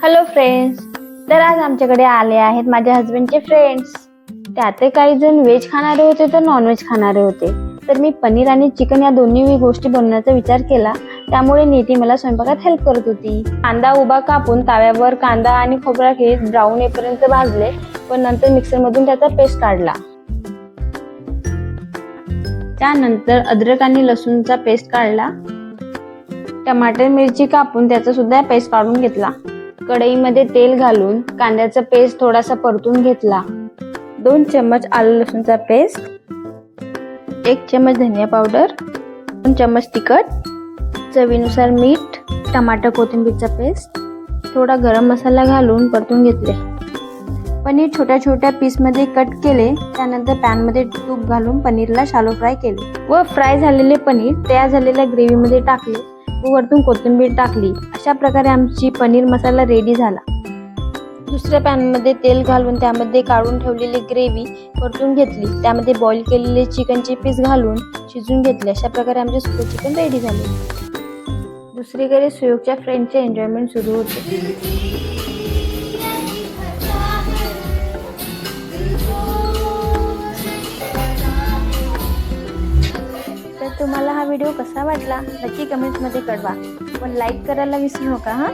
Hello friends, तर आज आमच्याकडे आले आहेत माझ्या हस्बंडचे फ्रेंड्स. त्यात काही जण व्हेज खाणारे होते तर नॉनव्हेज खाणारे होते. तर मी पनीर आणि चिकन या दोन्ही गोष्टी बनवण्याचा विचार केला. त्यामुळे नीती मला स्वयंपाकात हेल्प करत होती. कांदा उभा कापून ताव्यावर कांदा आणि खोबरा घेत ब्राऊन येईपर्यंत भाजले, पण नंतर मिक्सरमधून त्याचा पेस्ट काढला. त्यानंतर अद्रक आणि लसूणचा पेस्ट काढला. टमाटर मिरची कापून त्याचा सुद्धा पेस्ट काढून घेतला. कढईमध्ये तेल घालून कांद्याचा पेस्ट थोडासा परतून घेतला. 2 चम्मच आलं लसूणचा पेस्ट, 1 चम्मच धनिया पावडर, 2 चम्मच तिखट, चवीनुसार मीठ, टमाटर कोथिंबीरचा पेस्ट, थोडा गरम मसाला घालून परतून घेतले. पनीर छोट्या छोट्या पीसमध्ये कट केले. त्यानंतर पॅनमध्ये तूप घालून पनीरला शालो फ्राय केले व फ्राय झालेले पनीर तयार झालेल्या ग्रेव्हीमध्ये टाकले व वरतून कोथिंबीर टाकली. अशा प्रकारे आमची पनीर मसाला रेडी झाला. दुसऱ्या पॅनमध्ये तेल घालून त्यामध्ये काढून ठेवलेली ग्रेव्ही परतून घेतली. त्यामध्ये बॉईल केलेले चिकनचे पीस घालून शिजवून घेतले. अशा प्रकारे आमचे सुकं चिकन रेडी झाले. दुसरीकडे सुयोगच्या फ्रेंडचे एन्जॉयमेंट सुरू होते. तर तुम्हाला हा व्हिडिओ कसा वाटला नक्की कमेंट्समध्ये कळवा. पण लाईक करायला विसरू नका हां.